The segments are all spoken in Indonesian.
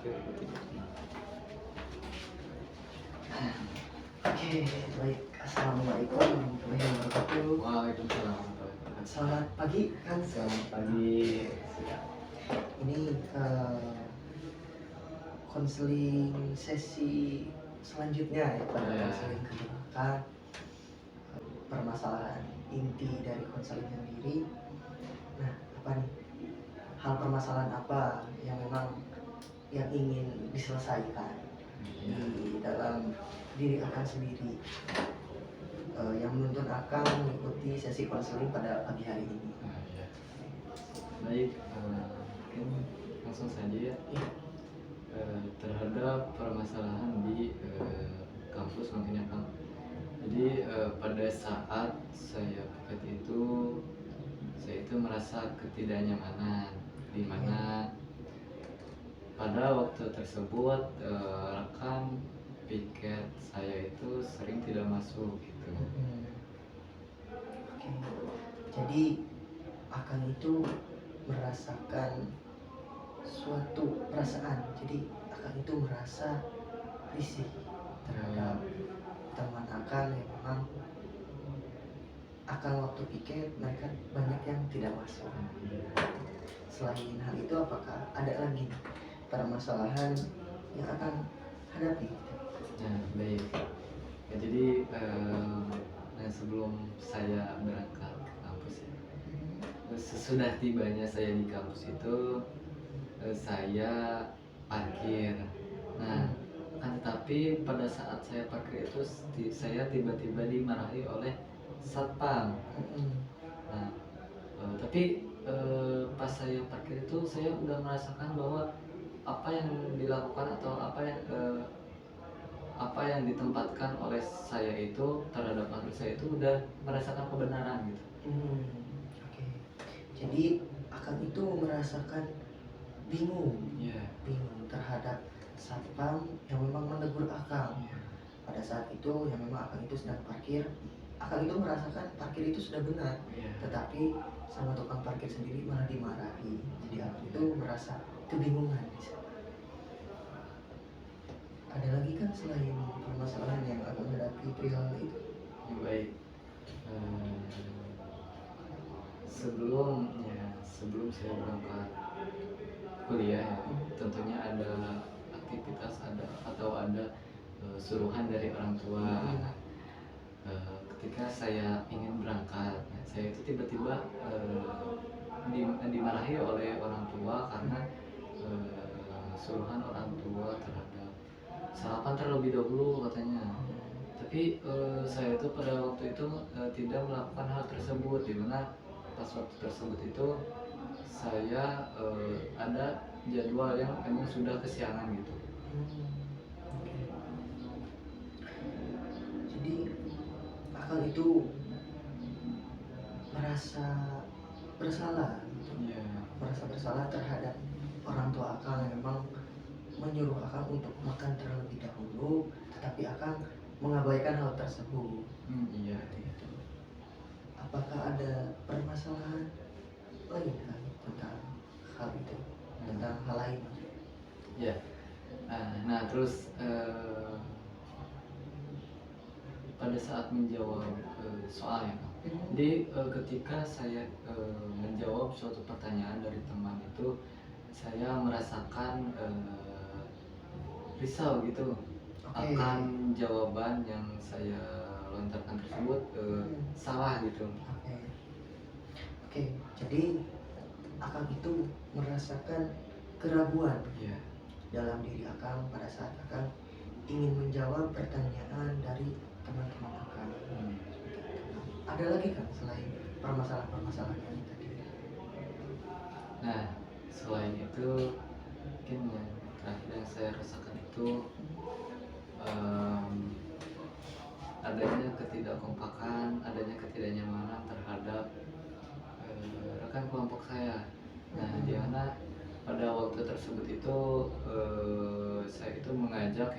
Oke, baik. Assalamualaikum warahmatullahi wabarakatuh. Waalaikumsalam warahmatullahi wabarakatuh. Selamat pagi, Kang. Selamat pagi. Siap. Ini konseling sesi selanjutnya ya pada Ya. konseling kedua. Kang, permasalahan inti dari konseling sendiri. Nah, apa nih? Hal permasalahan apa yang memang yang ingin diselesaikan di dalam diri Akang sendiri, yang menuntun Akang mengikuti sesi konseling pada pagi hari ini. Ya. Baik, mungkin langsung saja ya. Iya. Terhadap permasalahan di kampus mungkin ya Kang. Jadi pada saat saya piket itu, saya itu merasa ketidaknyamanan di mana pada waktu tersebut rekan piket saya itu sering tidak masuk gitu. Oke. Jadi Akang itu merasakan suatu perasaan. Jadi Akang itu merasa risih terhadap teman Akang yang memang Akang waktu piket mereka banyak yang tidak masuk. Selain hal itu, apakah ada lagi permasalahan yang Akang hadapi? Nah, baik. Ya, jadi sebelum saya berangkat ke kampus ya, sesudah tibanya saya di kampus itu saya parkir. Nah, tetapi pada saat saya parkir itu saya tiba-tiba dimarahi oleh satpam. Nah, tapi pas saya parkir itu saya udah merasakan bahwa apa yang dilakukan atau apa yang ditempatkan oleh saya itu terhadap makhluk saya itu udah merasakan kebenaran gitu. Oke. Jadi Akang itu merasakan bingung terhadap satpam yang memang menegur Akang. Pada saat itu yang memang Akang itu sedang parkir, Akang itu merasakan parkir itu sudah benar, tetapi sama tukang parkir sendiri malah dimarahi. Jadi Akang itu merasa kebingungan di sana. Ada lagi kan selain permasalahan yang Akang hadapi perihal itu? Baik. Sebelum saya berangkat kuliah ya, tentunya ada aktivitas ada suruhan dari orang tua. Ketika saya ingin berangkat, saya itu tiba-tiba dimarahi oleh orang tua karena suruhan orang tua terhadap sarapan terlebih dahulu katanya. Tapi saya itu pada waktu itu tidak melakukan hal tersebut, di mana pas waktu tersebut itu saya ada jadwal yang memang sudah kesiangan gitu. Jadi Akang itu merasa bersalah gitu. Merasa bersalah terhadap orang tua Akang yang memang menyuruh Akang untuk makan terlebih dahulu, tetapi Akang mengabaikan hal tersebut. Iya. Gitu. Apakah ada permasalahan lain kan tentang hal itu, tentang hal lain? Ya. Nah terus pada saat menjawab soalnya, jadi ketika saya menjawab suatu pertanyaan dari teman itu, saya merasakan risau gitu akan jawaban yang saya lontarkan tersebut salah gitu. Oke, jadi Akang itu merasakan keraguan dalam diri Akang pada saat Akang ingin menjawab pertanyaan dari teman-teman Akang. Ada lagi kan selain permasalahan-permasalahan yang tadi? Nah, selain itu mungkin yang terakhir yang saya rasakan itu adanya ketidakkompakan, adanya ketidaknyamanan terhadap rekan kelompok saya. Nah, di mana pada waktu tersebut itu saya itu mengajak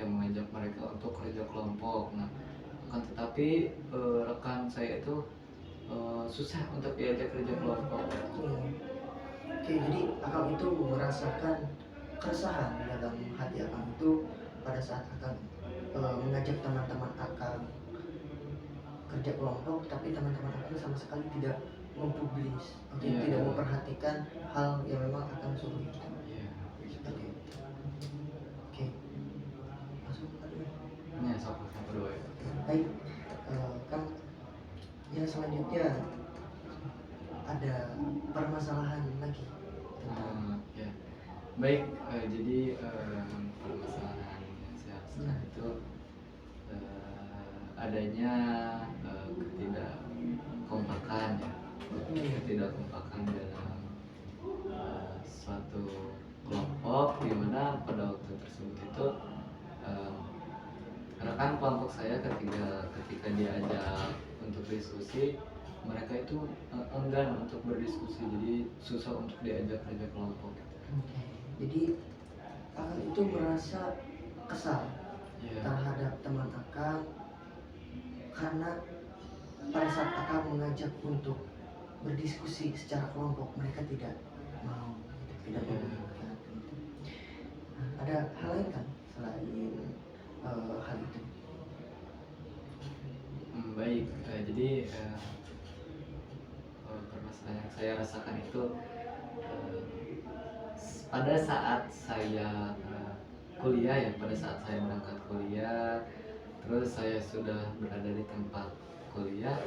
mereka untuk kerja kelompok. Nah, akan tetapi rekan saya itu susah untuk diajak kerja kelompok. Oke, jadi Akang itu merasakan keresahan dalam dalam hati Akang itu pada saat Akang mengajak teman-teman Akang kerja kelompok, tapi teman-teman Akang sama sekali tidak mempublis, tidak memperhatikan hal yang memang Akang suruh itu. Seperti itu. Oke, masuk ke sok dulu ya. baik. Kang, yang selanjutnya ada permasalahan lagi tentang Ya. Baik, jadi permasalahan yang saya rasakan itu adanya ketidakkompakan ya, ketidakkompakan dalam suatu kelompok, di mana pada waktu tersebut itu rekan kelompok saya ketika diajak untuk diskusi, mereka itu enggan untuk berdiskusi, jadi susah untuk diajak kerja kelompok. Jadi Akang itu merasa kesal terhadap teman Akang karena pada saat Akang mengajak untuk berdiskusi secara kelompok, mereka tidak mau, tidak mau. Nah, ada hal lain kan selain hal itu? Baik, jadi permasalahan yang saya rasakan itu pada saat saya kuliah ya, pada saat saya berangkat kuliah, terus saya sudah berada di tempat kuliah.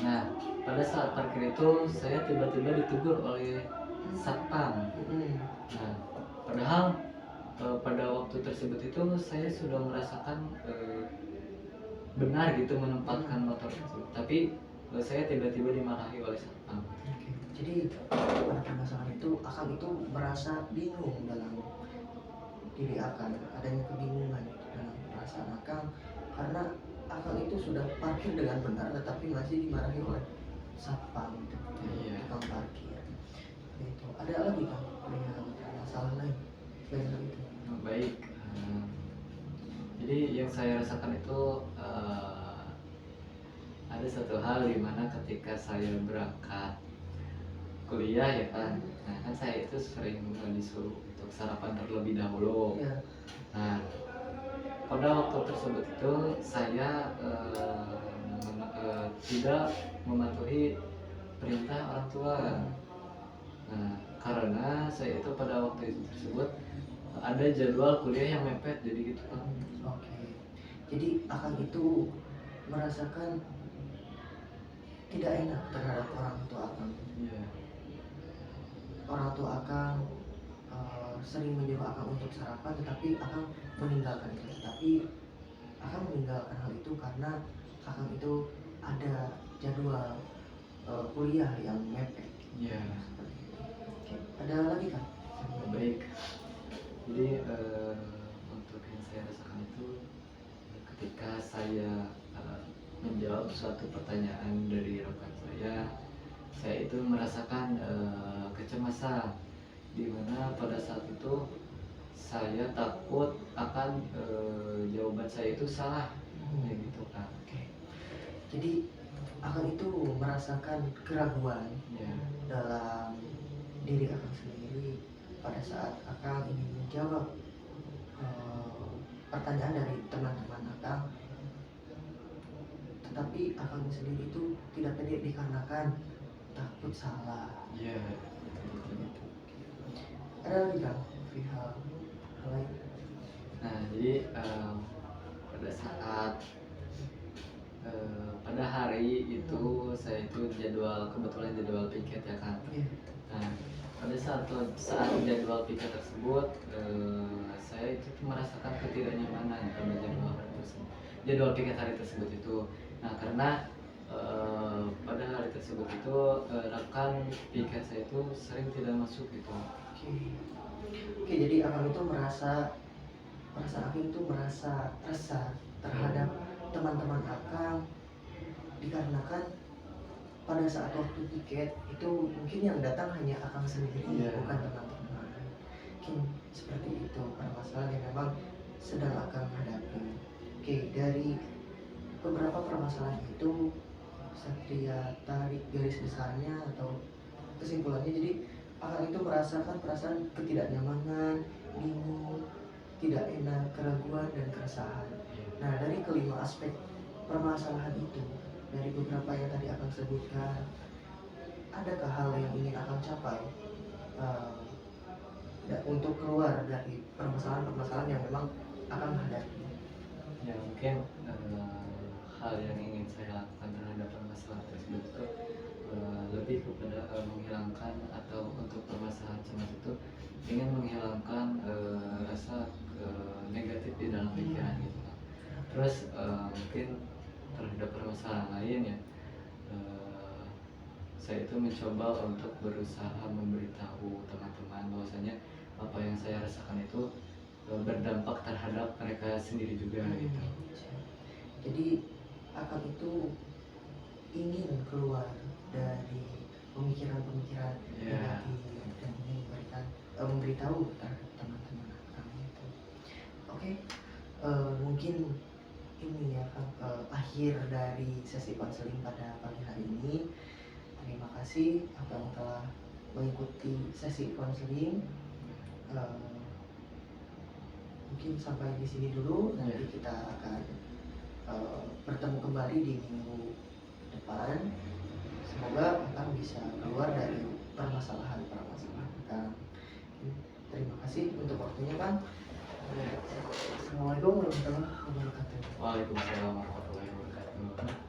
Nah, pada saat parkir itu saya tiba-tiba ditegur oleh satpam. Nah, padahal pada waktu tersebut itu saya sudah merasakan benar gitu menempatkan motor itu, tapi saya tiba-tiba dimarahi oleh satpam. Jadi pada permasalahan itu Akang itu merasa bingung dalam diri Akang, adanya kebingungan dalam perasaan Akang karena Akang itu sudah parkir dengan benar tetapi masih dimarahi oleh satpam itu, tukang parkir. Itu ada lagi Kang masalah lain selain hal itu? Baik, jadi yang saya rasakan itu ada satu hal di mana ketika saya berangkat kuliah ya kan, nah kan saya itu sering disuruh untuk sarapan terlebih dahulu. Nah, pada waktu tersebut itu saya tidak mematuhi perintah orang tua. Nah, karena saya itu pada waktu itu tersebut ada jadwal kuliah yang mepet, jadi gitu kan. Oke. Jadi Akang itu merasakan tidak enak terhadap orang tua Akang. Orang tua Akang sering menyuruh Akang untuk sarapan, tetapi Akang meninggalkan itu. Tetapi Akang meninggalkan hal itu karena Akang itu ada jadwal kuliah yang mepet. Oke. Ada lagi kan? Baik. Jadi untuk yang saya rasakan itu ketika saya menjawab suatu pertanyaan dari rekan saya itu merasakan kecemasan, di mana pada saat itu saya takut akan jawaban saya itu salah, kayak gitu kan. Jadi Akang itu merasakan keraguan dalam diri Akang sendiri pada saat Akang ingin menjawab pertanyaan dari teman-teman Akang, tetapi Akang sendiri itu tidak pede dikarenakan takut salah. Ada lagi Kang hal lain? Nah, jadi pada saat pada hari itu saya itu kebetulan jadwal piket ya kan. Nah, pada saat jadwal piket tersebut saya itu merasakan ketidaknyamanan pada jadwal piket hari tersebut itu. Nah, karena pada hari tersebut itu rekan piket saya itu sering tidak masuk gitu. Oke, jadi Akang itu merasa Akang itu merasa resah terhadap teman-teman Akang dikarenakan pada saat waktu piket itu mungkin yang datang hanya Akang sendiri, bukan teman-teman. Mungkin seperti itu permasalahan yang memang sedang Akang hadapi. Oke, dari beberapa permasalahan itu Satria tarik garis besarnya atau kesimpulannya. Jadi Akang itu merasakan perasaan ketidaknyamanan, bingung tidak enak, keraguan dan keresahan. Nah, dari kelima aspek permasalahan itu, dari beberapa yang tadi Akang sebutkan, adakah hal yang ingin Akang capai untuk keluar dari permasalahan-permasalahan yang memang Akang hadapi? Ya mungkin hal yang ingin saya lakukan terhadap permasalahan tersebut itu lebih kepada menghilangkan, atau untuk permasalahan cemas itu ingin menghilangkan rasa negatif di dalam pikiran gitu. Terus mungkin terhadap permasalahan lain ya, saya itu mencoba untuk berusaha memberitahu teman-teman bahwasanya apa yang saya rasakan itu berdampak terhadap mereka sendiri juga gitu. Jadi Akang itu ingin keluar dari pemikiran-pemikiran negatif dan ingin memberitahu terhadap teman-teman Akang itu. Oke, mungkin ini ya Kang, akhir dari sesi konseling pada pagi hari ini. Terima kasih Akang telah mengikuti sesi konseling. Mungkin sampai di sini dulu. Nanti kita akan bertemu kembali di minggu depan. Semoga Akang bisa keluar dari permasalahan-permasalahan Akang. Terima kasih untuk waktunya Kang. Assalamualaikum warahmatullahi wabarakatuh. Waalaikumsalam warahmatullahi wabarakatuh.